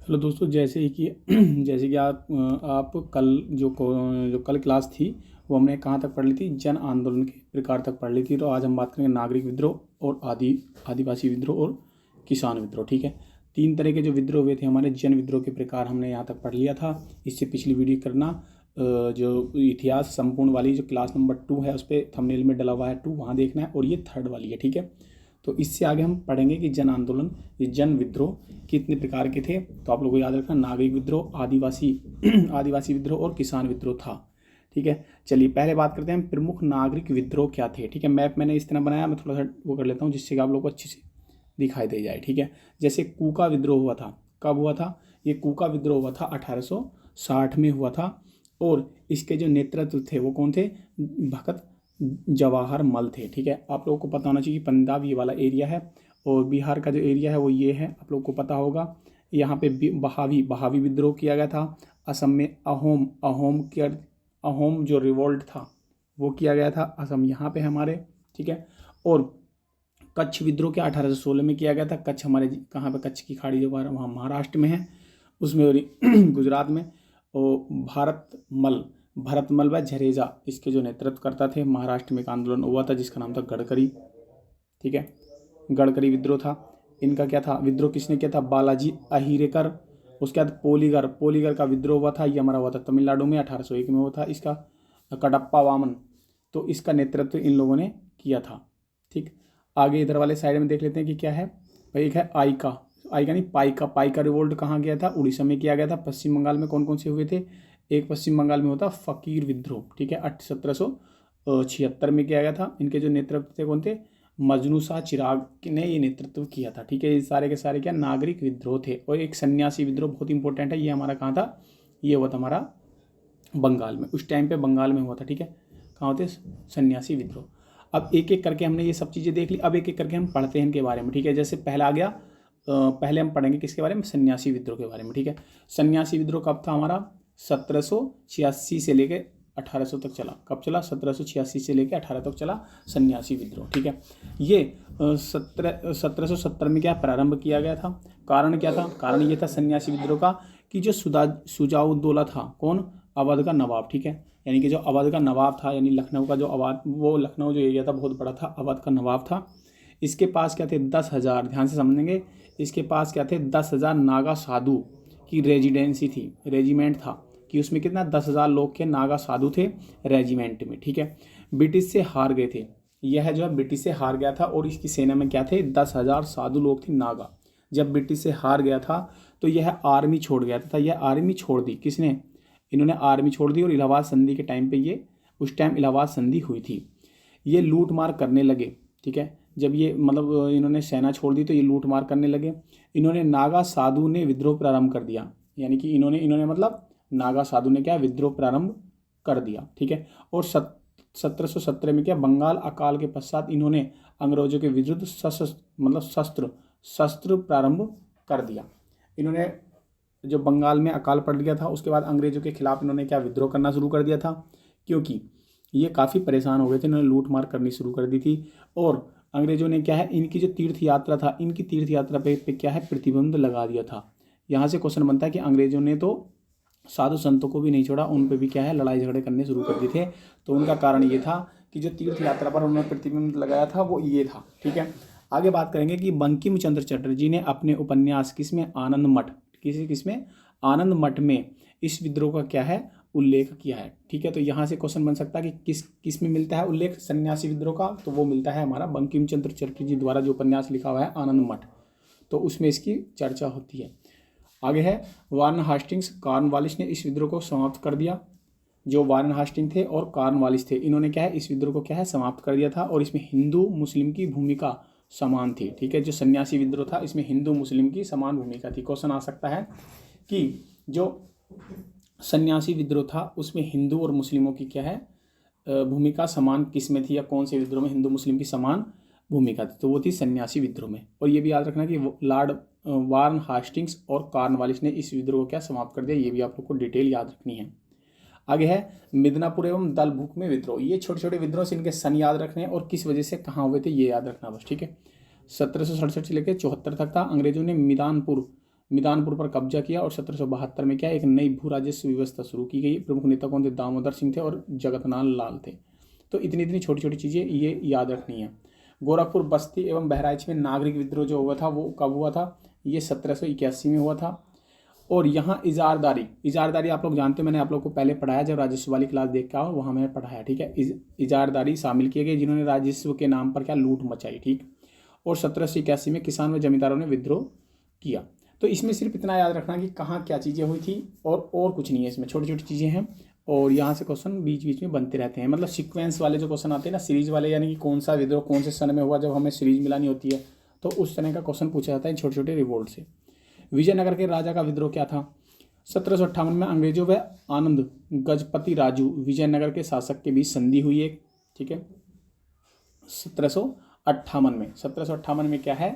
Hello दोस्तों, जैसे ही कि जैसे कि आप कल जो कल क्लास थी वो हमने कहाँ तक पढ़ ली थी, जन आंदोलन के प्रकार तक पढ़ ली थी। तो आज हम बात करेंगे नागरिक विद्रोह और आदिवासी विद्रोह और किसान विद्रोह। ठीक है, तीन तरह के जो विद्रोह हुए थे हमारे, जन विद्रोह के प्रकार हमने यहाँ तक पढ़ लिया था। इससे पिछली वीडियो करना जो इतिहास संपूर्ण वाली जो क्लास नंबर 2 है उस पर थंबनेल में डला हुआ है 2, वहाँ देखना है। और ये थर्ड वाली है। ठीक है, तो इससे आगे हम पढ़ेंगे कि जन आंदोलन, ये जन विद्रोह कितने प्रकार के थे। तो आप लोगों को याद रखना, नागरिक विद्रोह, आदिवासी आदिवासी विद्रोह और किसान विद्रोह था। ठीक है, चलिए पहले बात करते हैं प्रमुख नागरिक विद्रोह क्या थे। ठीक है, मैप मैंने इस तरह बनाया, मैं थोड़ा सा वो कर लेता हूँ जिससे कि आप लोगों को अच्छे से दिखाई दे जाए। ठीक है, जैसे कूका विद्रोह हुआ था, कब हुआ था? ये कूका विद्रोह हुआ था 1860 में हुआ था। और इसके जो नेतृत्व थे वो कौन थे? भगत जवाहर मल थे। ठीक है, आप लोगों को पता होना चाहिए कि पंजाब ये वाला एरिया है और बिहार का जो एरिया है वो ये है, आप लोगों को पता होगा। यहाँ पे बहावी विद्रोह किया गया था। असम में अहोम जो रिवोल्ट था वो किया गया था, असम यहाँ पे हमारे। ठीक है, और कच्छ विद्रोह क्या 1816 में किया गया था। कच्छ हमारे कहाँ पे? कच्छ की खाड़ी जो वहाँ महाराष्ट्र में है, उसमें गुजरात में। और भरतमल व झरेजा इसके जो नेतृत्व करता थे। महाराष्ट्र में एक आंदोलन हुआ था जिसका नाम था गडकरी। ठीक है, गडकरी विद्रोह था। इनका क्या था? विद्रोह किसने किया था? बालाजी अहिरेकर। उसके बाद पोलीगर का विद्रोह हुआ था, ये हमारा हुआ था तमिलनाडु में 1801 में हुआ था। इसका कडप्पा वामन, तो इसका नेतृत्व इन लोगों ने किया था। ठीक, आगे इधर वाले साइड में देख लेते हैं कि क्या है भाई। एक है आइका नहीं, पाइका रिवोल्ट कहाँ गया था? उड़ीसा में किया गया था। पश्चिम बंगाल में कौन कौन से हुए थे? एक पश्चिम बंगाल में होता फकीर विद्रोह। ठीक है, 1776 में किया गया था। इनके जो नेतृत्व थे कौन थे? मजनू शाह चिराग ने ये नेतृत्व किया था। ठीक है, ये सारे के सारे क्या नागरिक विद्रोह थे। और एक सन्यासी विद्रोह बहुत इंपॉर्टेंट है, ये हमारा कहाँ था? ये हुआ था हमारा बंगाल में, उस टाइम पे बंगाल में हुआ था। ठीक है, कहाँ होते? सन्यासी विद्रोह। अब एक एक करके हमने ये सब चीज़ें देख ली, अब एक एक करके हम पढ़ते हैं इनके बारे में। ठीक है, जैसे पहला आ गया, पहले हम पढ़ेंगे किसके बारे में? सन्यासी विद्रोह के बारे में। ठीक है, सन्यासी विद्रोह कब था हमारा? 1786 से लेके 1800 तक चला। कब चला? 1786 से लेके 1800 तक चला सन्यासी विद्रोह। ठीक है, ये 1770 में क्या प्रारंभ किया गया था। कारण क्या था? कारण ये था सन्यासी विद्रोह का कि जो सुजाउद्दौला था, कौन? अवध का नवाब। ठीक है, यानी कि जो अवध का नवाब था, यानी लखनऊ का जो अवध, वो लखनऊ जो एरिया था बहुत बड़ा था, अवध का नवाब था। इसके पास क्या थे? 10,000, ध्यान से समझेंगे। इसके पास क्या थे? 10,000 नागा साधु की रेजिडेंसी थी, रेजिमेंट था कि उसमें कितना? 10,000 लोग के नागा साधु थे रेजिमेंट में। ठीक है, ब्रिटिश से हार गए थे। यह जो है ब्रिटिश से हार गया था और इसकी सेना में क्या थे? 10,000 साधु लोग थे नागा। जब ब्रिटिश से हार गया था तो यह आर्मी छोड़ गया था। यह आर्मी छोड़ दी किसने? इन्होंने आर्मी छोड़ दी। और इलाहाबाद संधि के टाइम पे ये, उस टाइम इलाहाबाद संधि हुई थी, ये लूट मार करने लगे। ठीक है, जब ये मतलब इन्होंने सेना छोड़ दी तो ये लूट मार करने लगे। इन्होंने नागा साधु ने विद्रोह प्रारंभ कर दिया, यानी कि इन्होंने मतलब नागा साधु ने क्या? विद्रोह प्रारंभ कर दिया। ठीक है, और 1717 में क्या? बंगाल अकाल के पश्चात इन्होंने अंग्रेजों के विरुद्ध शस्त्र प्रारंभ कर दिया। इन्होंने जो बंगाल में अकाल पड़ गया था उसके बाद अंग्रेजों के खिलाफ इन्होंने क्या? विद्रोह करना शुरू कर दिया था, क्योंकि ये काफ़ी परेशान हो गए थे। इन्होंने लूट मार करनी शुरू कर दी थी। और अंग्रेजों ने क्या है, इनकी जो तीर्थ यात्रा था, इनकी तीर्थ यात्रा पे क्या है? प्रतिबंध लगा दिया था। यहाँ से क्वेश्चन बनता है कि अंग्रेजों ने तो साधु संतों को भी नहीं छोड़ा, उन पर भी क्या है? लड़ाई झगड़े करने शुरू कर दिए थे। तो उनका कारण ये था कि जो तीर्थ यात्रा पर उन्होंने प्रतिबंध लगाया था वो ये था। ठीक है, आगे बात करेंगे कि बंकिम चंद्र चटर्जी ने अपने उपन्यास किसमें? आनंद मठ, किसमें? आनंद मठ में इस विद्रोह का क्या है? उल्लेख किया है। ठीक है, तो यहाँ से क्वेश्चन बन सकता है कि किस में मिलता है उल्लेख सन्यासी विद्रोह का? तो वो मिलता है हमारा बंकिम चंद्र चटर्जी द्वारा जो उपन्यास लिखा हुआ है आनंद मठ, तो उसमें इसकी चर्चा होती है। आगे है वारन हास्टिंग्स, कॉर्नवालिस ने इस विद्रोह को समाप्त कर दिया। जो वारन हास्टिंग थे और कॉर्नवालिस थे, इन्होंने क्या है? इस विद्रोह को क्या है? समाप्त कर दिया था। और इसमें हिंदू मुस्लिम की भूमिका समान थी। ठीक है, जो सन्यासी विद्रोह था इसमें हिंदू मुस्लिम की समान भूमिका थी। क्वेश्चन आ सकता है कि जो सन्यासी विद्रोह था उसमें हिंदू और मुस्लिमों की क्या है? भूमिका समान किस में थी, या कौन से विद्रोह में हिंदू मुस्लिम की समान भूमिका थी? तो वो थी सन्यासी विद्रोह में। और ये भी याद रखना कि लॉर्ड वारन हास्टिंग्स और कॉर्नवालिस ने इस विद्रोह को क्या? समाप्त कर दिया। ये भी आप लोग को डिटेल याद रखनी है। आगे है मिदनापुर एवं दलभूक में विद्रोह। ये छोटे छोटे विद्रोह से इनके सन याद रखने हैं और किस वजह से कहाँ हुए थे ये याद रखना बस। ठीक है, 1767 से लेकर 74 तक था। अंग्रेजों ने मिदानपुर पर कब्जा किया और 1772 में क्या एक नई भू राजस्व व्यवस्था शुरू की गई। प्रमुख नेता कौन थे? दामोदर सिंह थे और जगतनाल लाल थे। तो इतनी इतनी छोटी छोटी चीज़ें ये याद रखनी है। गोरखपुर, बस्ती एवं बहराइच में नागरिक विद्रोह जो हुआ था वो कब हुआ था? ये 1781 में हुआ था। और यहाँ इजारदारी आप लोग जानते हो, मैंने आप लोग को पहले पढ़ाया जब राजस्व वाली क्लास देख के आओ वहाँ मैंने पढ़ाया, ठीक है। इजारदारी शामिल किए गए जिन्होंने राजस्व के नाम पर क्या लूट मचाई, ठीक। और 1781 में किसान व जमींदारों ने विद्रोह किया। तो इसमें सिर्फ इतना याद रखना कि कहाँ क्या चीज़ें हुई थी और कुछ नहीं है, इसमें छोटी छोटी चीज़ें हैं। और यहाँ से क्वेश्चन बीच बीच में बनते रहते हैं, मतलब सीक्वेंस वाले जो क्वेश्चन आते हैं ना, सीरीज वाले, यानी कि कौन सा विद्रोह कौन से सन में हुआ, जब हमें सीरीज मिलानी होती है तो उस तरह का क्वेश्चन पूछा जाता है छोटे छोटे रिवोल्ट से। विजयनगर के राजा का विद्रोह क्या था? 1758 में अंग्रेजों व आनंद गजपति राजू विजयनगर के शासक के बीच संधि हुई है, ठीक है। 1758 में क्या है,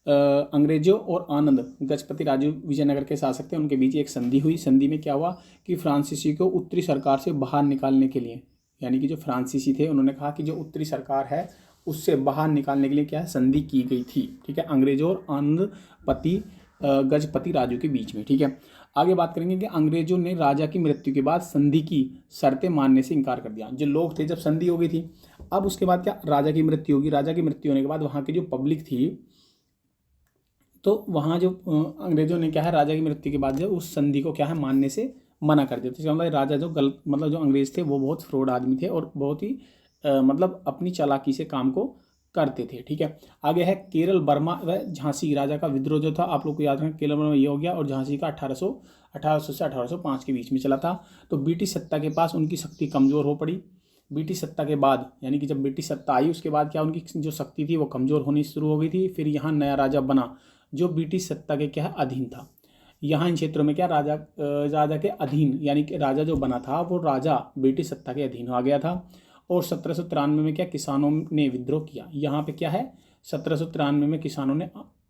अंग्रेजों और आनंद गजपति राजू विजयनगर के शासक थे, उनके बीच एक संधि हुई। संधि में क्या हुआ कि फ्रांसीसी को उत्तरी सरकार से बाहर निकालने के लिए, यानी कि जो फ्रांसीसी थे उन्होंने कहा कि जो उत्तरी सरकार है उससे बाहर निकालने के लिए क्या है, संधि की गई थी, ठीक है, अंग्रेजों और आनंद गजपति राजू के बीच में, ठीक है। आगे बात करेंगे कि अंग्रेजों ने राजा की मृत्यु के बाद संधि की शर्तें मानने से इनकार कर दिया। जो लोग थे जब संधि हो गई थी, अब उसके बाद क्या, राजा की मृत्यु होगी। राजा की मृत्यु होने के बाद वहाँ की जो पब्लिक थी, तो वहाँ जो अंग्रेजों ने क्या है, राजा की मृत्यु के बाद जो उस संधि को क्या है मानने से मना कर दिया। तो इसका मतलब राजा जो गलत, मतलब जो अंग्रेज थे वो बहुत फ्रॉड आदमी थे और बहुत ही मतलब अपनी चालाकी से काम को करते थे, ठीक है। आगे है केरल, बर्मा व झांसी राजा का विद्रोह जो था, आप लोग को याद रखना, केरल बर्मा ये हो गया और झांसी का 1800 से 1805 के बीच में चला था। तो ब्रिटिश सत्ता के पास उनकी शक्ति कमज़ोर हो पड़ी। ब्रिटिश सत्ता के बाद, यानी कि जब ब्रिटिश सत्ता आई उसके बाद क्या उनकी जो शक्ति थी वो कमज़ोर होनी शुरू हो गई थी। फिर यहाँ नया राजा बना जो ब्रिटिश सत्ता के क्या है अधीन था। यहाँ इन क्षेत्रों में क्या राजा के अधीन, यानी कि राजा जो बना था वो राजा ब्रिटिश सत्ता के अधीन आ गया था। और 1793 में क्या किसानों ने विद्रोह किया। यहाँ पे क्या है, 1793 में किसानों ने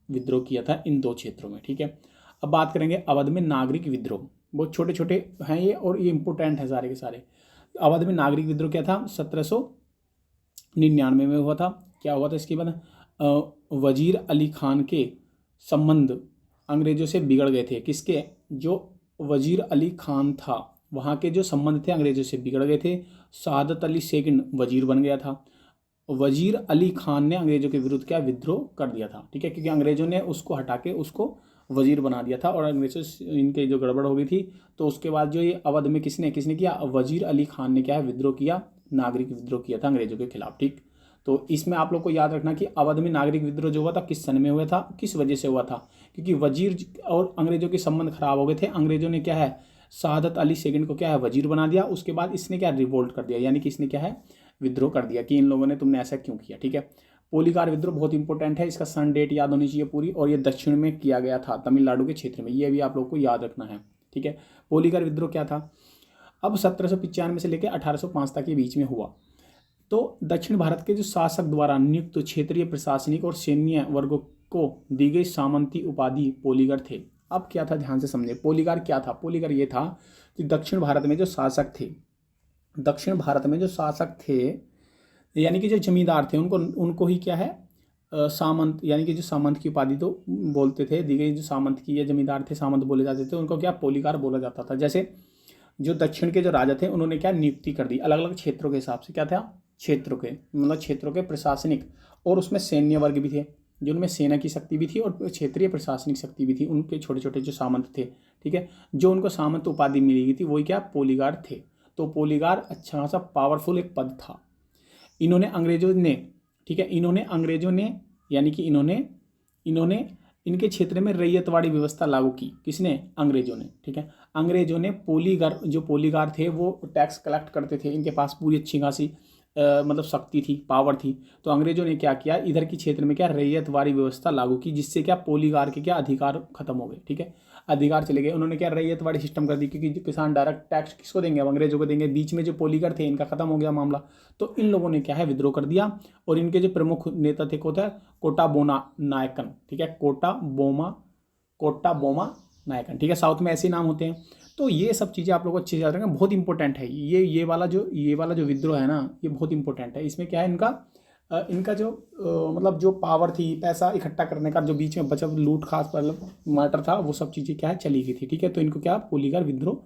विद्रोह किया था इन दो क्षेत्रों में, ठीक है। अब बात करेंगे अवध में नागरिक विद्रोह। बहुत छोटे छोटे हैं ये और ये इंपॉर्टेंट है सारे के सारे। अवध में नागरिक विद्रोह क्या था, 1799 में हुआ था। क्या हुआ था इसके बाद, वजीर अली खान के संबंध अंग्रेजों से बिगड़ गए थे। किसके, जो वजीर अली खान था वहाँ के जो संबंध थे अंग्रेजों से बिगड़ गए थे। शहादत अली सेकंड वजीर बन गया था। वजीर अली खान ने अंग्रेजों के विरुद्ध क्या विद्रोह कर दिया था, ठीक है, क्योंकि अंग्रेजों ने उसको हटा के उसको वजीर बना दिया था और अंग्रेजों से इनके जो गड़बड़ हो गई थी। तो उसके बाद जो ये अवध में किसने किया, वजीर अली खान ने क्या है विद्रोह किया, नागरिक विद्रोह किया था अंग्रेजों के खिलाफ, ठीक। तो इसमें आप लोग को याद रखना कि अवध में नागरिक विद्रोह जो हुआ था किस सन में हुआ था, किस वजह से हुआ था, क्योंकि वजीर और अंग्रेजों के संबंध खराब हो गए थे। अंग्रेजों ने क्या है शहादत अली सेकंड को क्या है वजीर बना दिया। उसके बाद इसने क्या रिवोल्ट कर दिया, यानी कि इसने क्या है विद्रोह कर दिया कि इन लोगों ने तुमने ऐसा क्यों किया, ठीक है। पोलीगार विद्रोह बहुत इंपॉर्टेंट है, इसका सन डेट याद होनी चाहिए पूरी, और ये दक्षिण में किया गया था तमिलनाडु के क्षेत्र में, ये भी आप लोग को याद रखना है, ठीक है। पोलीगार विद्रोह क्या था, अब 1795 से लेकर 1805 तक के बीच में हुआ। तो दक्षिण भारत के जो शासक द्वारा नियुक्त क्षेत्रीय प्रशासनिक और सैन्य वर्गों को दी गई सामंती उपाधि पोलीगर थे। अब क्या था ध्यान से समझे, पोलीगार क्या था, पोलीगार ये था कि दक्षिण भारत में जो शासक थे, यानी कि जो जमींदार थे उनको ही क्या है सामंत, यानी कि जो सामंत की उपाधि तो बोलते थे, दी गई जो सामंत की या जमींदार थे सामंत बोले जाते थे, उनको क्या पोलीगार बोला जाता था। जैसे जो दक्षिण के जो राजा थे उन्होंने क्या नियुक्ति कर दी अलग अलग क्षेत्रों के हिसाब से, क्या था क्षेत्रों के प्रशासनिक, और उसमें सैन्य वर्ग भी थे जिनमें सेना की शक्ति भी थी और क्षेत्रीय प्रशासनिक शक्ति भी थी, उनके छोटे छोटे जो सामंत थे, ठीक है, जो उनको सामंत उपाधि मिली गई थी वही क्या पोलीगार थे। तो पोलीगार अच्छा खासा पावरफुल एक पद था। इन्होंने अंग्रेजों ने, ठीक है, यानी कि इन्होंने इनके क्षेत्र में रैयतवाड़ी व्यवस्था लागू की। किसने, अंग्रेजों ने, ठीक है। अंग्रेजों ने पोलीगार थे वो टैक्स कलेक्ट करते थे, इनके पास पूरी अच्छी खासी मतलब शक्ति थी, पावर थी। तो अंग्रेजों ने क्या किया, इधर की क्षेत्र में क्या रैयतवाड़ी व्यवस्था लागू की, जिससे क्या पोलीगार के क्या अधिकार खत्म हो गए, ठीक है, अधिकार चले गए। उन्होंने क्या रैयतवाड़ी सिस्टम कर दी, क्योंकि किसान डायरेक्ट टैक्स किसको देंगे, अब अंग्रेजों को देंगे। बीच में जो पोलीगर थे इनका खत्म हो गया मामला, तो इन लोगों ने क्या है विद्रोह कर दिया। और इनके जो प्रमुख नेता थे कौन था, कोटा बोमा नायकन, ठीक है, कोटा बोमा नायकन, ठीक है, साउथ में ऐसे नाम होते हैं। तो ये सब चीज़ें आप लोगों को अच्छे से याद रखेंगे, बहुत इंपॉर्टेंट है ये वाला जो विद्रोह है ना, ये बहुत इंपॉर्टेंट है। इसमें क्या है इनका इनका जो मतलब जो पावर थी, पैसा इकट्ठा करने का जो बीच में बचत लूट खास मतलब मैटर था, वो सब चीज़ें क्या है चली गई थी। ठीक है, तो इनको क्या पुलिगर विद्रोह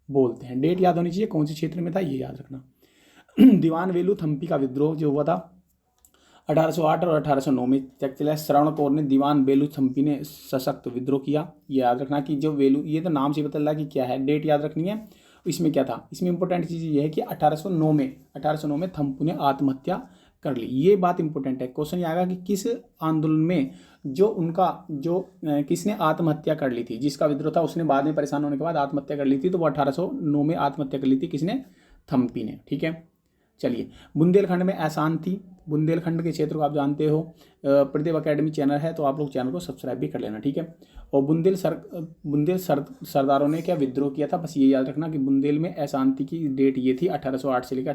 बोलते हैं। डेट याद होनी चाहिए, कौन से क्षेत्र में था ये याद रखना। दीवान वेलुथम्पी का विद्रोह जो हुआ था 1808 और 1809 में चला। श्रवण कौर ने दीवान वेलुथम्पी ने सशक्त विद्रोह किया। ये याद रखना कि जो वेलु, ये तो नाम से पता चला कि क्या है, डेट याद रखनी है। इसमें क्या था, इसमें इंपॉर्टेंट चीज़ ये है कि 1809 में थम्पू ने आत्महत्या कर ली। ये बात इंपॉर्टेंट है, क्वेश्चन ये आएगा कि किस आंदोलन में जो उनका जो किसने आत्महत्या कर ली थी, जिसका विद्रोह था उसने बाद में परेशान होने के बाद आत्महत्या कर ली थी, तो वो 1809 में आत्महत्या कर ली थी, किसने, थम्पी ने। ठीक है, चलिए बुंदेलखंड में अशांति, बुंदेलखंड के क्षेत्र को आप जानते हो, प्रदीप अकेडमी चैनल है तो आप लोग चैनल को सब्सक्राइब भी कर लेना। ठीक है, और सरदारों ने क्या विद्रोह किया था, बस ये याद रखना कि बुंदेल में अशांति की डेट ये थी 1808 से लेकर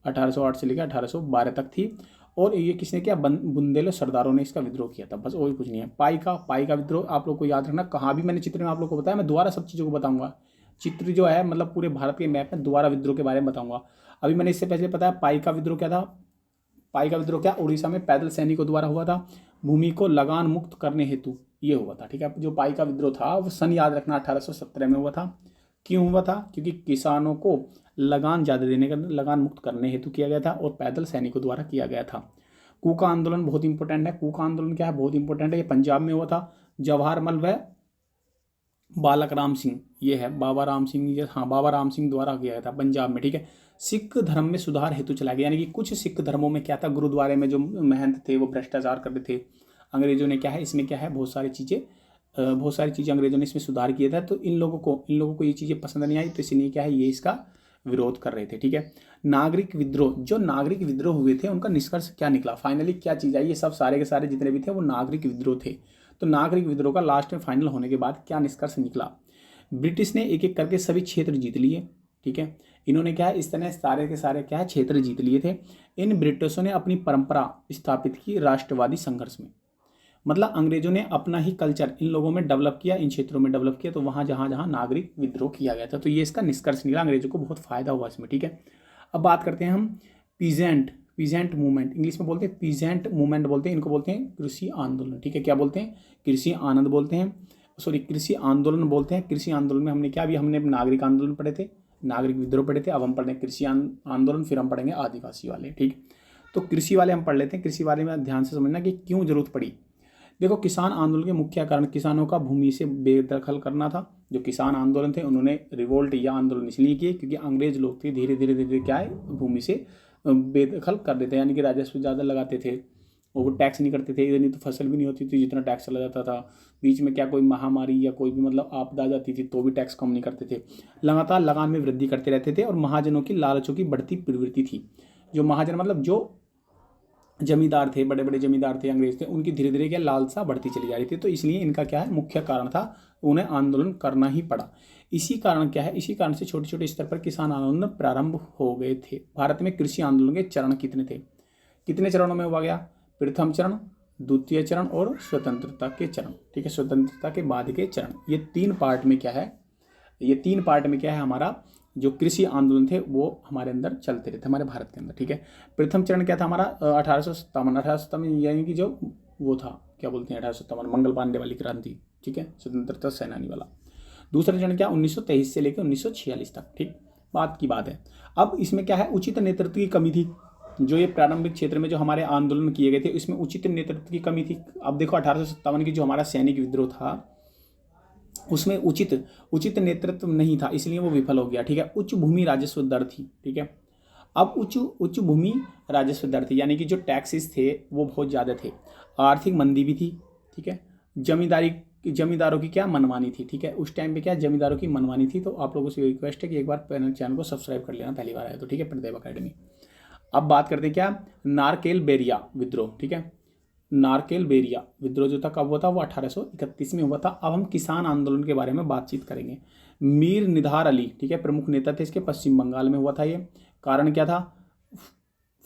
1812 तक थी। और ये किसने किया, बुंदेल सरदारों ने इसका विद्रोह किया था, बस और कुछ नहीं है। पाई का विद्रोह आप लोग को याद रखना, कहाँ भी मैंने चित्र में आप लोग को बताया, मैं दोबारा सब चीज़ों को बताऊंगा। चित्र जो है मतलब पूरे भारत के मैप में दोबारा विद्रोह के बारे में बताऊंगा। अभी मैंने इससे पहले बताया पाई का विद्रोह क्या था। पाई का विद्रोह क्या उड़ीसा में पैदल सैनिकों द्वारा हुआ था, भूमि को लगान मुक्त करने हेतु ये हुआ था। ठीक है, जो पाई का विद्रोह था वो सन याद रखना 1817 में हुआ था। क्यों हुआ था, क्योंकि किसानों को लगान ज़्यादा देने का, लगान मुक्त करने हेतु किया गया था और पैदल सैनिकों द्वारा किया गया था। कूका आंदोलन बहुत इंपॉर्टेंट है। कूका आंदोलन क्या है, बहुत इंपॉर्टेंट है, ये पंजाब में हुआ था। जवाहरमल व बालक राम सिंह, ये है बाबा राम सिंह, ये हाँ बाबा राम सिंह द्वारा किया गया था पंजाब में। ठीक है, सिख धर्म में सुधार हेतु चलाया गया, यानी कि कुछ सिख धर्मों में क्या था, गुरुद्वारे में जो महंत थे वो भ्रष्टाचार कर रहे थे। अंग्रेजों ने क्या है इसमें क्या है बहुत सारी चीज़ें अंग्रेजों ने इसमें सुधार किया था, तो इन लोगों को ये चीज़ें पसंद नहीं आई, तो इसलिए क्या है ये इसका विरोध कर रहे थे। ठीक है, नागरिक विद्रोह, जो नागरिक विद्रोह हुए थे उनका निष्कर्ष क्या निकला, फाइनली क्या चीज़ आई, ये सब सारे के सारे जितने भी थे वो नागरिक विद्रोह थे। तो नागरिक विद्रोह का लास्ट में फाइनल होने के बाद क्या निष्कर्ष निकला, ब्रिटिश ने एक एक करके सभी क्षेत्र जीत लिए। ठीक है, इन्होंने क्या है इस तरह सारे के सारे क्या है क्षेत्र जीत लिए थे। इन ब्रिटिशों ने अपनी परंपरा स्थापित की राष्ट्रवादी संघर्ष में, मतलब अंग्रेजों ने अपना ही कल्चर इन लोगों में डेवलप किया, इन क्षेत्रों में डेवलप किया, तो वहाँ जहाँ जहाँ नागरिक विद्रोह किया गया था, तो ये इसका निष्कर्ष निकला, अंग्रेजों को बहुत फायदा हुआ इसमें। ठीक है, अब बात करते हैं हम पीजेंट मूवमेंट, इंग्लिश में बोलते हैं पीजेंट मूवमेंट बोलते हैं, इनको बोलते हैं कृषि आंदोलन। ठीक है, क्या बोलते हैं, कृषि आनंद बोलते हैं, सॉरी कृषि आंदोलन बोलते हैं। कृषि आंदोलन में हमने क्या, अभी हमने नागरिक आंदोलन पढ़े थे, नागरिक विद्रोह पढ़े थे, अब हम पढ़ेंगे कृषि आंदोलन, फिर हम पढ़ेंगे आदिवासी वाले। ठीक, तो कृषि वाले हम पढ़ लेते हैं। कृषि वाले में ध्यान से समझना कि क्यों जरूरत पड़ी। देखो, किसान आंदोलन के मुख्य कारण किसानों का भूमि से बेदखल करना था। जो किसान आंदोलन थे उन्होंने रिवोल्ट या आंदोलन इसलिए किए क्योंकि अंग्रेज लोग थे धीरे धीरे क्या है भूमि से बेदखल कर देते, यानी कि राजस्व ज़्यादा लगाते थे और वो टैक्स नहीं करते थे, इतनी तो फसल भी नहीं होती थी जितना टैक्स चला जाता था। बीच में क्या कोई महामारी या कोई भी मतलब आपदा आ जाती थी तो भी टैक्स कम नहीं करते थे, लगातार लगान में वृद्धि करते रहते थे। और महाजनों की लालचों की बढ़ती प्रवृत्ति थी। जो महाजन मतलब जो जमींदार थे, बड़े बड़े जमींदार थे, अंग्रेज थे, उनकी धीरे धीरे क्या लालसा बढ़ती चली जा रही थी, तो इसलिए इनका क्या है मुख्य कारण था, उन्हें आंदोलन करना ही पड़ा। इसी कारण क्या है, इसी कारण से छोटे छोटे स्तर पर किसान आंदोलन प्रारंभ हो गए थे। भारत में कृषि आंदोलन के चरण कितने थे, कितने चरणों में हुआ गया, प्रथम चरण, द्वितीय चरण और स्वतंत्रता के चरण। ठीक है, स्वतंत्रता के बाद के चरण, ये तीन पार्ट में क्या है हमारा जो कृषि आंदोलन थे वो हमारे अंदर चलते रहते हमारे भारत के अंदर। ठीक है, प्रथम चरण क्या था हमारा 1857 यानी कि जो वो था क्या बोलते हैं 1857 मंगल पांडे वाली क्रांति। ठीक है, स्वतंत्रता सेनानी वाला। दूसरा चरण क्या 1923 से लेकर 1946 तक। ठीक, बात की बात है। अब इसमें क्या है उचित नेतृत्व की कमी थी। जो ये प्रारंभिक क्षेत्र में जो हमारे आंदोलन किए गए थे इसमें उचित नेतृत्व की कमी थी। अब देखो 1857 की जो हमारा सैनिक विद्रोह था उसमें उचित नेतृत्व नहीं था, इसलिए वो विफल हो गया। ठीक है, उच्च भूमि राजस्व दर थी। ठीक है, अब उच्च भूमि राजस्व दर थी, यानी कि जो टैक्सेस थे वो बहुत ज़्यादा थे। आर्थिक मंदी भी थी। ठीक है, जमींदारों की क्या मनमानी थी। ठीक है, उस टाइम पे क्या जमींदारों की मनमानी थी। तो आप लोगों से रिक्वेस्ट है कि एक बार चैनल को सब्सक्राइब कर लेना पहली बार आया तो। ठीक है, प्रदेव अकेडमी। अब बात करते हैं क्या नारकेल बेरिया विद्रोह। ठीक है, नारकेल बेरिया विद्रोह जो था कब हुआ था, वो 1831 में हुआ था। अब हम किसान आंदोलन के बारे में बातचीत करेंगे। मीर निधार अली, ठीक है, प्रमुख नेता थे इसके, पश्चिम बंगाल में हुआ था ये। कारण क्या था,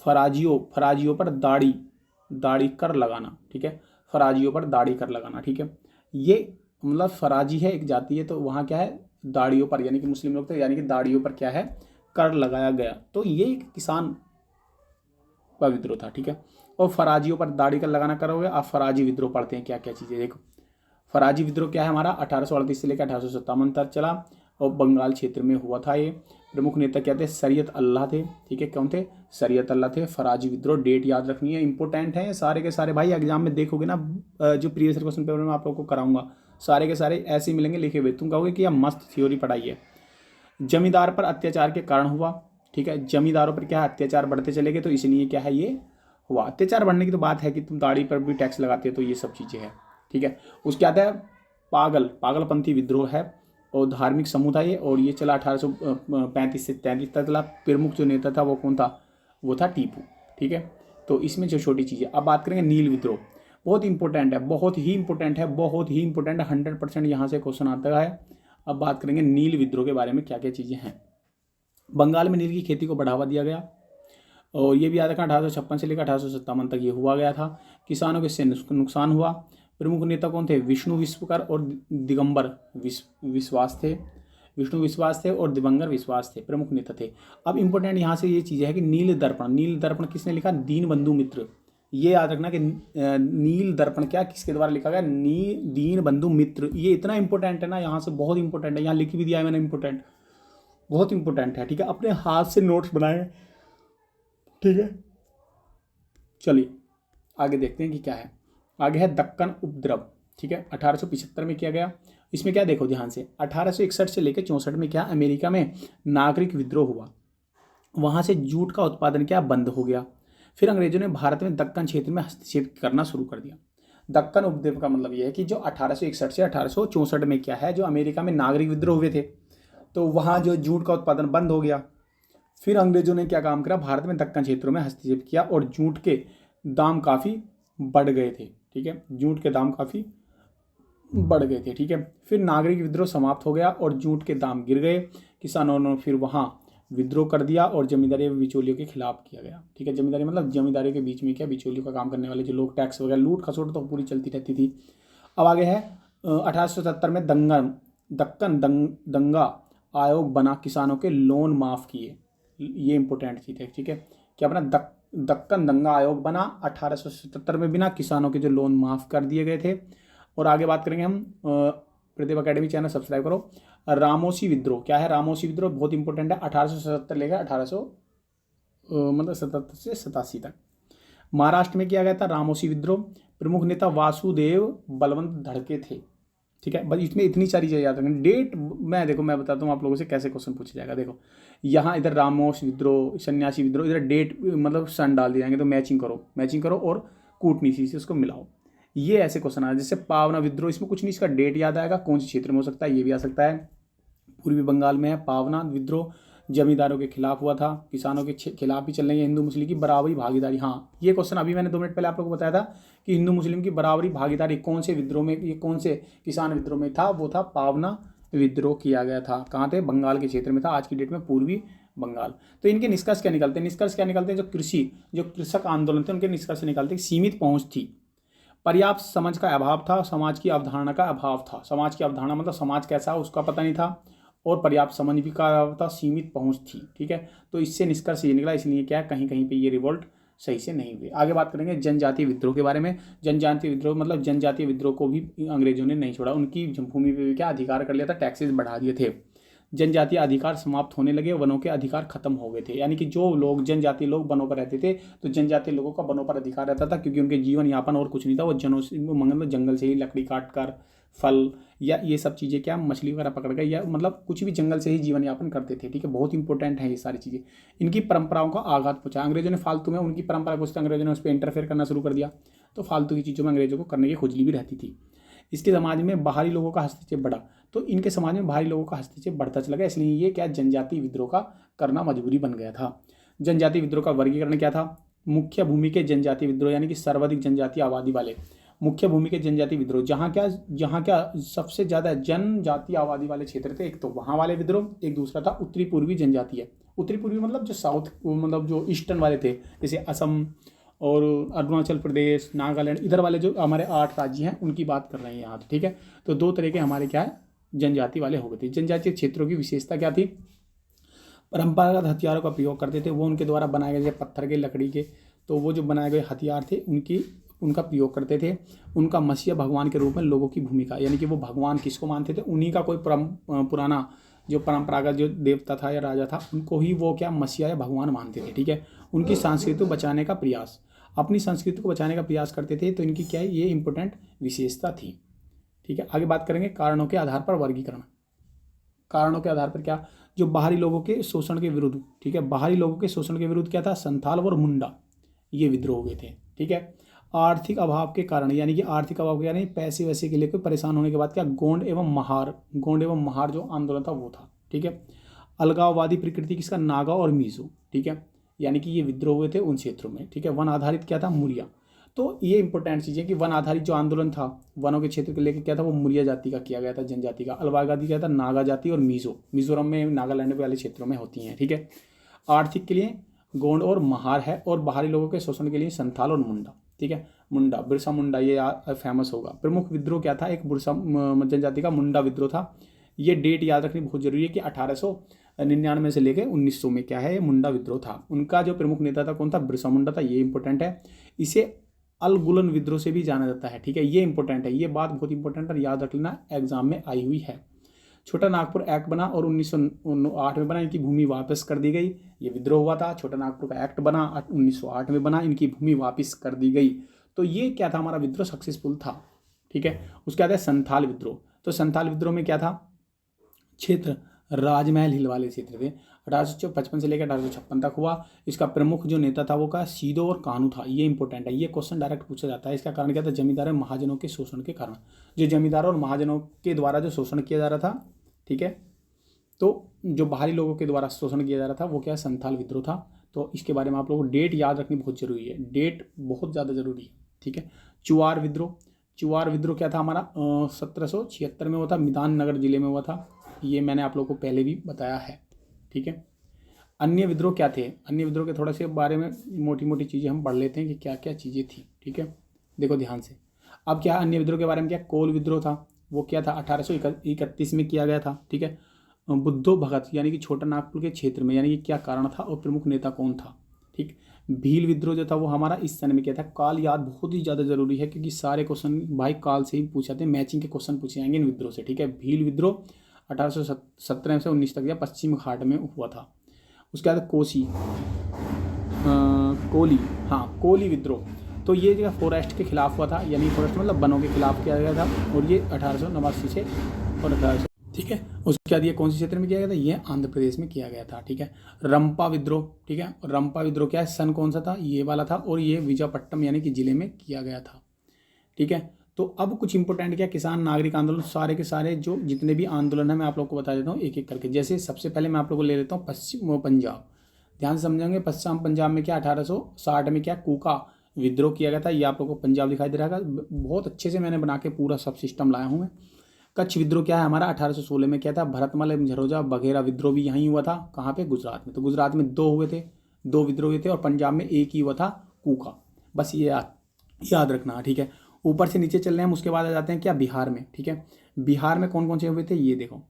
फराजियों पर दाढ़ी कर लगाना। ठीक है, फराजियों पर दाढ़ी कर लगाना। ठीक है, ये मतलब फराजी है एक जाति है, तो वहाँ क्या है दाढ़ियों पर, यानी कि मुस्लिम लोग थे, यानी कि दाढ़ियों पर क्या है कर लगाया गया। तो ये एक किसान वह विद्रोह था, ठीक है। और फराजियों पर दाढ़ी का लगाना करोगे आप, फराजी विद्रोह पढ़ते हैं क्या क्या चीज़ें देखो। फराजी विद्रोह क्या है हमारा, 1838 से लेकर 1857 तक चला और बंगाल क्षेत्र में हुआ था। ये प्रमुख नेता क्या थे, शरीयत अल्लाह थे, ठीक है। कौन थे, शरीयत अल्लाह थे। फराजी विद्रोह, डेट याद रखनी है, इंपॉर्टेंट है सारे के सारे भाई। एग्जाम में देखोगे ना, जो प्रीवियस क्वेश्चन पेपर में आप लोग को कराऊंगा सारे के सारे ऐसे मिलेंगे लिखे हुए, तुम कहोगे कि यह मस्त थ्योरी पढ़ाई है। जमींदार पर अत्याचार के कारण हुआ, ठीक है। जमींदारों पर क्या अत्याचार बढ़ते चले गए, तो इसलिए क्या है ये हुआ। अत्याचार बढ़ने की तो बात है कि तुम दाढ़ी पर भी टैक्स लगाते हो, तो ये सब चीज़ें हैं, ठीक है। उसके आता है पागलपंथी विद्रोह है और धार्मिक समूह था ये, और ये चला 1835 से 33 तक चला। प्रमुख जो नेता था वो कौन था, वो था टीपू, ठीक है। तो इसमें जो छोटी चीज़ें, अब बात करेंगे नील विद्रोह, बहुत इंपॉर्टेंट है, बहुत ही इंपॉर्टेंट है, बहुत ही इंपॉर्टेंट है, 100% यहाँ से क्वेश्चन आता है। अब बात करेंगे नील विद्रोह के बारे में, क्या क्या चीज़ें हैं। बंगाल में नील की खेती को बढ़ावा दिया गया, और ये भी याद रखना 1856 से लेकर 1857 तक ये हुआ गया था। किसानों के इससे नुकसान हुआ। प्रमुख नेता कौन थे, विष्णु विश्वकर और दिगंबर विश्वास थे। विष्णु विश्वास थे और दिगंबर विश्वास थे, प्रमुख नेता थे। अब इंपॉर्टेंट यहाँ से ये चीज़ है कि नील दर्पण किसने लिखा, दीनबंधु मित्र। ये याद रखना कि नील दर्पण क्या किसके द्वारा लिखा गया, दीनबंधु मित्र। ये इतना इंपॉर्टेंट है ना, यहाँ से बहुत इंपॉर्टेंट है, यहाँ लिख भी दिया है मैंने, इंपॉर्टेंट, बहुत इंपॉर्टेंट है, ठीक है। अपने हाथ से नोट्स बनाए, ठीक है। चलिए आगे देखते हैं कि क्या है। आगे है दक्कन उपद्रव, ठीक है, 1875 में किया गया। इसमें क्या देखो ध्यान से, 1861 से लेकर 64 में क्या, अमेरिका में नागरिक विद्रोह हुआ। वहाँ से जूट का उत्पादन क्या बंद हो गया। फिर अंग्रेजों ने भारत में दक्कन क्षेत्र में हस्तक्षेप करना शुरू कर दिया। दक्कन उपद्रव का मतलब यह है कि जो 1861 से 1864 में क्या है, जो अमेरिका में नागरिक विद्रोह हुए थे, तो वहाँ जो जूट का उत्पादन बंद हो गया। फिर अंग्रेजों ने क्या काम करा, भारत में दक्कन क्षेत्रों में हस्तक्षेप किया और जूट के दाम काफ़ी बढ़ गए थे, ठीक है। जूट के दाम काफ़ी बढ़ गए थे, ठीक है। फिर नागरिक विद्रोह समाप्त हो गया और जूट के दाम गिर गए। किसानों ने फिर वहाँ विद्रोह कर दिया और जमींदारी व बिचौलियों के खिलाफ किया गया, ठीक है। जमींदारी मतलब जमींदारियों के बीच में क्या, बिचौलियों का काम करने वाले जो लोग, टैक्स वगैरह लूट खसोट तो पूरी चलती रहती थी। अब आगे है 1870 में दक्कन दंगा आयोग बना, किसानों के लोन माफ़ किए। ये इंपॉर्टेंट चीज़ है, ठीक है। क्या बना, दक्कन दंगा आयोग बना 1877 में, बिना किसानों के जो लोन माफ़ कर दिए गए थे। और आगे बात करेंगे हम, प्रतिभा अकेडमी चैनल सब्सक्राइब करो। रामोसी विद्रोह क्या है, रामोसी विद्रोह बहुत इंपॉर्टेंट है, 1877 लेकर 1800 मतलब 77 से 87 तक महाराष्ट्र में किया गया था रामोसी विद्रोह। प्रमुख नेता वासुदेव बलवंत धड़के थे, ठीक है। बस इसमें इतनी सारी चीज़ें याद रखें। डेट मैं बताता हूँ आप लोगों से कैसे क्वेश्चन पूछा जाएगा। देखो यहाँ इधर रामोस विद्रोह, सन्यासी विद्रोह, इधर डेट मतलब सन डाल दिए जाएंगे, तो मैचिंग करो और कूटनीति से उसको मिलाओ। ये ऐसे क्वेश्चन आए। जैसे पावना विद्रोह, इसमें कुछ नहीं, इसका डेट याद आएगा, कौन से क्षेत्र में हो सकता है, ये भी आ सकता है। पूर्वी बंगाल में है पावना विद्रोह, जमींदारों के खिलाफ हुआ था, किसानों के खिलाफ भी चल रही है। हिंदू मुस्लिम की बराबरी भागीदारी, हाँ ये क्वेश्चन अभी मैंने 2 मिनट पहले आप लोगों को बताया था कि हिंदू मुस्लिम की बराबरी भागीदारी कौन से विद्रोह में, ये कौन से किसान विद्रोह में था, वो था पावना विद्रोह किया गया था। कहाँ थे, बंगाल के क्षेत्र में था, आज की डेट में पूर्वी बंगाल। तो इनके निष्कर्ष क्या निकलते हैं, जो कृषक आंदोलन थे उनके निष्कर्ष निकलते हैं। सीमित पहुंच थी, पर्याप्त समझ का अभाव था, समाज की अवधारणा का अभाव था। समाज की अवधारणा मतलब समाज कैसा है उसका पता नहीं था, और पर्याप्त समझ भी का अभाव था, सीमित पहुंच थी, ठीक है। तो इससे निष्कर्ष ये निकला, इसलिए क्या कहीं कहीं पे ये रिवोल्ट सही से नहीं हुए। आगे बात करेंगे जनजातीय विद्रोह के बारे में। जनजातीय विद्रोह मतलब जनजातीय विद्रोह को भी अंग्रेजों ने नहीं छोड़ा, उनकी भूमि पे भी क्या अधिकार कर लिया था, टैक्सेस बढ़ा दिए थे। जनजातीय अधिकार समाप्त होने लगे, वनों के अधिकार खत्म हो गए थे। यानी कि जो लोग जनजातीय लोग वनों पर रहते थे, तो जनजातीय लोगों का वनों पर अधिकार रहता था, क्योंकि उनके जीवन यापन और कुछ नहीं था, वो जंगल से ही लकड़ी काट कर, फल या ये सब चीज़ें क्या, मछली वगैरह पकड़ कर, या मतलब कुछ भी जंगल से ही जीवन यापन करते थे, ठीक है। बहुत इंपॉर्टेंट है ये सारी चीज़ें। इनकी परंपराओं का आघात पहुंचा, अंग्रेजों ने फालतू में उनकी परंपरा को, अंग्रेजों ने उस पर इंटरफेयर करना शुरू कर दिया, तो फालतू की चीज़ों में अंग्रेजों को करने की खुजली भी रहती थी। इसके समाज में बाहरी लोगों का हस्तक्षेप बढ़ा, तो इनके समाज में बाहरी लोगों का हस्तक्षेप बढ़ता चला गया, इसलिए ये क्या जनजातीय विद्रोह का करना मजबूरी बन गया था। जनजातीय विद्रोह का वर्गीकरण क्या था, मुख्य भूमि के जनजातीय विद्रोह, यानी कि सर्वाधिक जनजातीय आबादी वाले मुख्य भूमि के जनजातीय विद्रोह, जहाँ क्या सबसे ज़्यादा जनजातीय आबादी वाले क्षेत्र थे, एक तो वहाँ वाले विद्रोह, एक दूसरा था उत्तरी पूर्वी जनजातीय। उत्तरी पूर्वी मतलब जो साउथ, मतलब जो ईस्टर्न वाले थे, जैसे असम और अरुणाचल प्रदेश, नागालैंड, इधर वाले जो हमारे 8 राज्य हैं उनकी बात कर रहे हैं यहाँ, ठीक है। तो 2 तरह के हमारे क्या है, जनजाति वाले हो गए थे। जनजातीय क्षेत्रों की विशेषता क्या थी, परंपरागत हथियारों का प्रयोग करते थे, वो उनके द्वारा बनाए गए, जैसे पत्थर के, लकड़ी के, तो वो जो बनाए गए हथियार थे उनका प्रयोग करते थे। उनका मसीहा भगवान के रूप में लोगों की भूमिका, यानी कि वो भगवान किसको मानते थे, उन्हीं का कोई पुराना जो परंपरागत जो देवता था या राजा था उनको ही वो क्या मसीहा या भगवान मानते थे। ठीक है, उनकी संस्कृति को बचाने का प्रयास, अपनी संस्कृति को बचाने का प्रयास करते थे। तो इनकी क्या है, ये इंपॉर्टेंट विशेषता थी। ठीक है, आगे बात करेंगे कारणों के आधार पर वर्गीकरण। कारणों के आधार पर क्या, जो बाहरी लोगों के शोषण के विरुद्ध, ठीक है, बाहरी लोगों के शोषण के विरुद्ध क्या था, संथाल और मुंडा ये विद्रोह हुए थे। ठीक है, आर्थिक अभाव के कारण, यानी कि आर्थिक अभाव के यानी पैसे वैसे के लिए कोई परेशान होने के बाद क्या, गोंड एवं महार जो आंदोलन था वो था। ठीक है, अलगाववादी प्रकृति किसका, नागा और मीजो। ठीक है, यानी कि ये विद्रोह हुए थे उन क्षेत्रों में। ठीक है, वन आधारित क्या था, मुरिया। तो ये इंपॉर्टेंट चीज़ है कि वन आधारित जो आंदोलन था वनों के क्षेत्र को लेकर क्या था, वो मुरिया जाति का किया गया था, जनजाति का। अलगाववादी क्या था, नागा जाति और मिजोरम में, नागालैंड वाले क्षेत्रों में होती हैं। ठीक है, आर्थिक के लिए गोंड और महार है, और बाहरी लोगों के शोषण के लिए संथाल और मुंडा। ठीक है, मुंडा, बिरसा मुंडा ये फेमस होगा। प्रमुख विद्रोह क्या था, एक बिरसा जनजाति का मुंडा विद्रोह था। ये डेट याद रखनी बहुत जरूरी है कि 1899 से लेकर 1900 में क्या है, मुंडा विद्रोह था। उनका जो प्रमुख नेता था कौन था, बिरसा मुंडा था। ये इंपॉर्टेंट है। इसे अलगुलन विद्रोह से भी जाना जाता है। ठीक है, ये इंपॉर्टेंट है, ये बात बहुत इंपॉर्टेंट है, याद रख लेना, एग्जाम में आई हुई है। छोटा नागपुर एक्ट बना और 1908 में बना, इनकी भूमि वापस कर दी गई। ये विद्रोह हुआ था, छोटा नागपुर का एक्ट बना 1908 में बना, इनकी भूमि वापस कर दी गई। तो ये क्या था, हमारा विद्रोह सक्सेसफुल था। ठीक है, उसके बाद है संथाल विद्रोह। तो संथाल विद्रोह में क्या था, क्षेत्र राजमहल हिल वाले क्षेत्र थे। 1855 से लेकर 1856 तक हुआ। इसका प्रमुख जो नेता था वो का सीदो और कानू था। ये इंपॉर्टेंट है, ये क्वेश्चन डायरेक्ट पूछा जाता है। इसका कारण क्या था, जमींदार और महाजनों के शोषण के कारण, जो जमींदारों और महाजनों के द्वारा जो शोषण किया जा रहा था। ठीक है, तो जो बाहरी लोगों के द्वारा शोषण किया जा रहा था वो क्या, संथाल विद्रोह था। तो इसके बारे में आप लोगों को डेट याद रखनी बहुत जरूरी है, डेट बहुत ज़्यादा जरूरी है। ठीक है, चुआर विद्रोह। चुआर विद्रोह क्या था हमारा, 1776 में हुआ था, मितान नगर जिले में हुआ था। ये मैंने आप लोगों को पहले भी बताया है। ठीक है, अन्य विद्रोह क्या थे, अन्य विद्रोह के थोड़े से बारे में मोटी मोटी चीज़ें हम पढ़ लेते हैं कि क्या क्या चीज़ें थी। ठीक है, देखो ध्यान से। अब क्या अन्य विद्रोह के बारे में, क्या कोल विद्रोह था, वो क्या था 1831 में किया गया था। ठीक है, बुद्धो भगत यानी कि छोटा नागपुर के क्षेत्र में, यानी कि क्या कारण था और प्रमुख नेता कौन था। ठीक, भील विद्रोह जो था वो हमारा इस सन में किया था। काल याद बहुत ही ज़्यादा जरूरी है क्योंकि सारे क्वेश्चन भाई काल से ही पूछे जाते हैं, मैचिंग के क्वेश्चन पूछे जाएंगे इन विद्रोह से। ठीक है, भील विद्रोह 1817 से 19 तक या पश्चिम घाट में हुआ था। उसके बाद कोली विद्रोह। तो ये जो फॉरेस्ट के खिलाफ हुआ था, यानी फॉरेस्ट मतलब वनों के खिलाफ किया गया था, और ये 1889 से और 1800। ठीक है, उसके बाद ये कौन से क्षेत्र में किया गया था, ये आंध्र प्रदेश में किया गया था। ठीक है, रंपा विद्रोह। ठीक है, रंपा विद्रोह क्या है, सन कौन सा था, ये वाला था, और ये विजयपट्टनम यानी कि जिले में किया गया था। ठीक है, तो अब कुछ इंपॉर्टेंट क्या, किसान नागरिक आंदोलन, सारे के सारे जो जितने भी आंदोलन है मैं आप लोग को बता देता हूँ एक एक करके। जैसे सबसे पहले मैं आप लोग को ले लेता हूँ पश्चिम पंजाब, ध्यान से समझेंगे। पश्चिम पंजाब में क्या 1860 में क्या कूका विद्रोह किया गया था। ये आप लोग को पंजाब दिखाई दे रहा है, बहुत अच्छे से मैंने बना के पूरा सब सिस्टम लाया हूँ मैं। कच्छ विद्रोह क्या है हमारा 1816 में किया था। भरतमल एवं झरोजा वगैरह विद्रोह भी यहीं हुआ था। कहाँ पे, गुजरात में। तो गुजरात में दो विद्रोह हुए थे, और पंजाब में एक ही हुआ था, कूका। बस ये याद रखना। ठीक है, ऊपर से नीचे चल रहे हैं हम, उसके बाद आ जाते हैं क्या, बिहार में। ठीक है, बिहार में कौन कौन से हुए थे, ये देखो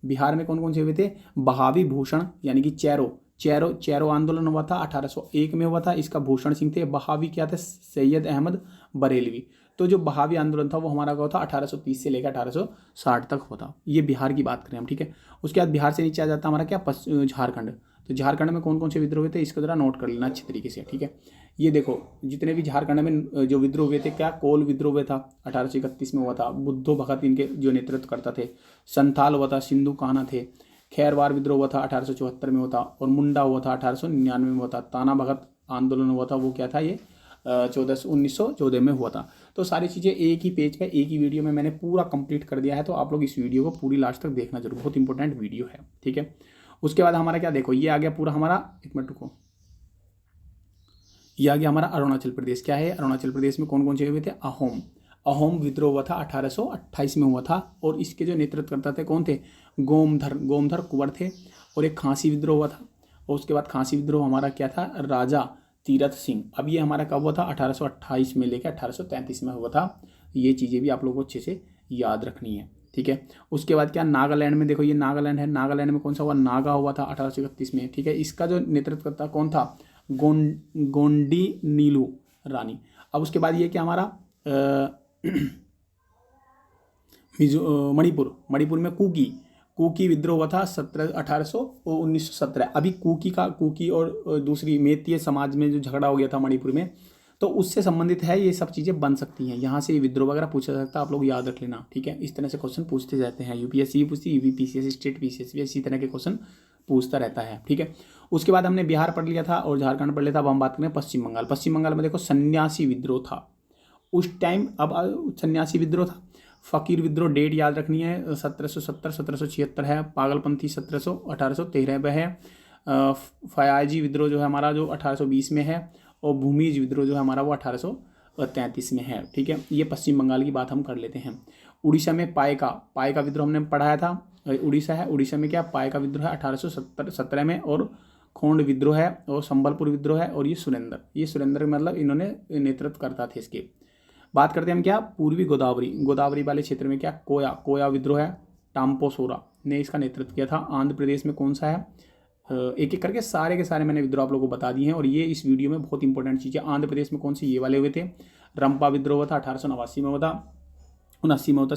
बिहार में कौन कौन से हुए थे, बहावी भूषण यानी कि चैरो आंदोलन हुआ था, 1801 में हुआ था। इसका भूषण सिंह थे। बहावी क्या थे, सैयद अहमद बरेलवी। तो जो बहावी आंदोलन था वो हमारा क्या था, 1830 से लेकर 1860 तक हुआ था। ये बिहार की बात करें हम। ठीक है, उसके बाद बिहार से नीचे आ जाता है हमारा क्या, झारखंड। तो झारखंड में कौन कौन से विद्रोह हुए थे, इसको जरा नोट कर लेना अच्छी तरीके से। ठीक है, ये देखो जितने भी झारखंड में जो विद्रोह हुए थे, क्या कोल विद्रोह हुआ था 1831 में हुआ था, बुद्धो भगत इनके जो नेतृत्व करता थे। संथाल हुआ था, सिंधु कान्हा थे। खैरवार विद्रोह हुआ था 1874 में हुआ था, और मुंडा हुआ था 1899 में हुआ था। ताना भगत आंदोलन हुआ था, वो क्या था, ये 1914 में हुआ था। तो सारी चीज़ें एक ही पेज पे एक ही वीडियो में मैंने पूरा कंप्लीट कर दिया है। तो आप लोग इस वीडियो को पूरी लास्ट तक देखना जरूर, बहुत इंपॉर्टेंट वीडियो है। ठीक है, उसके बाद हमारा क्या, देखो ये आ गया पूरा हमारा, एक मिनट रुको, ये आ गया हमारा अरुणाचल प्रदेश। क्या है, अरुणाचल प्रदेश में कौन कौन से हुए थे, अहोम विद्रोह हुआ था 1828 में हुआ था, और इसके जो नेतृत्व करता थे कौन थे, गोमधर कुंवर थे। और एक खांसी विद्रोह हुआ था, और उसके बाद खांसी विद्रोह हमारा क्या था, राजा तीरथ सिंह। अब ये हमारा कब हुआ था, 1828 में लेकर 1833 में हुआ था। ये चीज़ें भी आप लोगों को अच्छे से याद रखनी है। ठीक है, उसके बाद क्या, नागालैंड में देखो, ये नागालैंड है। नागालैंड में कौन सा हुआ, नागा हुआ था 1831 में। ठीक है, इसका जो नेतृत्व करता कौन था, गोंडी नीलू रानी। अब उसके बाद ये क्या हमारा मणिपुर में कुकी विद्रोह हुआ था 1917। अभी कुकी और दूसरी मेतीय समाज में जो झगड़ा हो गया था मणिपुर में, तो उससे संबंधित है, ये सब चीज़ें बन सकती हैं। यहाँ से विद्रोह वगैरह पूछा जा सकता है, आप लोग याद रख लेना, ठीक है। इस तरह से क्वेश्चन पूछते जाते हैं, यूपीएससी पूछती, यूपीपीसीएससी, स्टेट पीसीएससी इसी तरह के क्वेश्चन पूछता रहता है, ठीक है। उसके बाद हमने बिहार पढ़ लिया था और झारखंड पढ़ लिया था। अब हम बात करें पश्चिम बंगाल। पश्चिम बंगाल में देखो सन्यासी विद्रोह था उस टाइम। अब सन्यासी विद्रोह था। फकीर विद्रोह, डेट याद रखनी है, 1770 1776 है। पागलपंथी 1813 में है। फयाजी विद्रोह जो है हमारा जो 1820 में है, और भूमिज विद्रोह जो है हमारा वो 1833 में है, ठीक है। ये पश्चिम बंगाल की बात हम कर लेते हैं। उड़ीसा में पाय का विद्रोह हमने पढ़ाया था, उड़ीसा है। उड़ीसा में क्या पाय का विद्रोह है 1817 में, और खोंड विद्रोह है, और संबलपुर विद्रोह है, और ये सुरेंद्र मतलब इन्होंने नेतृत्व करता थे इसके। बात करते हैं हम क्या पूर्वी गोदावरी वाले क्षेत्र में क्या कोया विद्रोह है, टाम्पोसोरा ने इसका नेतृत्व किया था। आंध्र प्रदेश में कौन सा है, एक एक करके सारे के सारे मैंने विद्रोह आप लोगों को बता दिए हैं, और ये इस वीडियो में बहुत इंपॉर्टेंट चीज़ है। आंध्र प्रदेश में कौन से ये वाले हुए थे, रंपा विद्रोह हुआ था 1889 में हुआ था, 79 में होता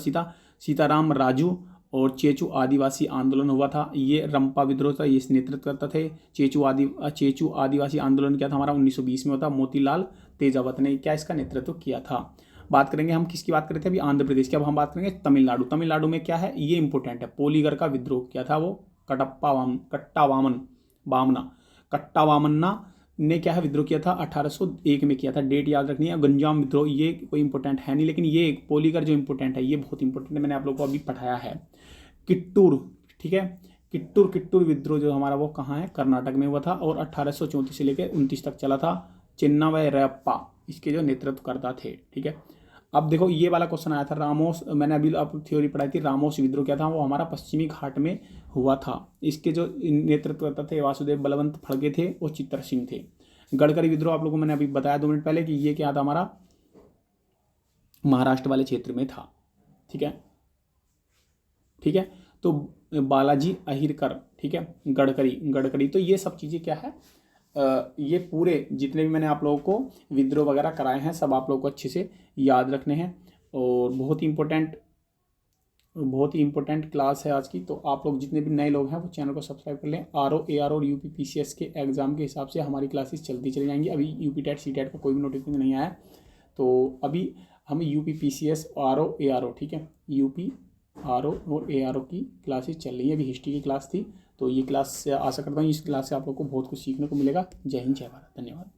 सीताराम राजू और चेचू आदिवासी आंदोलन हुआ था। ये रंपा विद्रोह था, ये नेतृत्व करता थे। चेचू आदिवासी आंदोलन क्या था हमारा 1920 में होता। मोतीलाल तेजावत ने क्या इसका नेतृत्व किया था। बात करेंगे हम किसकी बात कर रहे थे अभी, आंध्र प्रदेश की। अब हम बात करेंगे तमिलनाडु में क्या है, ये इंपॉर्टेंट है। पोलीगर का विद्रोह क्या था, वो कट्टावामन्ना ने क्या है विद्रोह किया था 1801 में किया था। डेट याद रखनी है। गंजाम विद्रोह ये कोई इंपॉर्टेंट है नहीं, लेकिन ये पोलीगर जो इंपॉर्टेंट है, ये बहुत इंपॉर्टेंट है, मैंने आप लोगों को अभी पढ़ाया है। किट्टूर, ठीक है, किट्टूर विद्रोह जो हमारा वो कहाँ है, कर्नाटक में हुआ था, और 1834 से लेकर 29 तक चला था। चिन्नावैरप्पा इसके जो नेतृत्व करता थे, ठीक है। अब देखो ये वाला क्वेश्चन आया था रामोस, मैंने अभी आप थ्योरी पढ़ाई थी। रामोस विद्रोह क्या था, वो हमारा पश्चिमी घाट में हुआ था। इसके जो नेतृत्व करता थे वासुदेव बलवंत फड़के थे और चित्तर सिंह थे। गडकरी विद्रोह आप लोगों को मैंने अभी बताया 2 मिनट पहले कि ये क्या था हमारा महाराष्ट्र वाले क्षेत्र में था, ठीक है, ठीक है। तो बालाजी अहिरकर, ठीक है, गडकरी तो ये सब चीज़ें क्या है, ये पूरे जितने भी मैंने आप लोगों को विद्रोह वगैरह कराए हैं सब आप लोगों को अच्छे से याद रखने हैं। और बहुत ही इंपॉर्टेंट क्लास है आज की। तो आप लोग जितने भी नए लोग हैं वो चैनल को सब्सक्राइब कर लें। आरओ एआरओ और यूपीपीसीएस के एग्जाम के हिसाब से हमारी क्लासेस चलती चली जाएंगी। अभी यूपी टेट सी टेट का कोई भी नोटिफिकेशन नहीं आया, तो अभी हम यूपीपीसीएस आरओ एआरओ, ठीक है, यूपी आरओ और एआरओ की क्लासेस चल रही है। अभी हिस्ट्री की क्लास थी, तो ये क्लास से आशा करता हूँ इस क्लास से आप लोग को बहुत कुछ सीखने को मिलेगा। जय हिंद, जय भारत, धन्यवाद।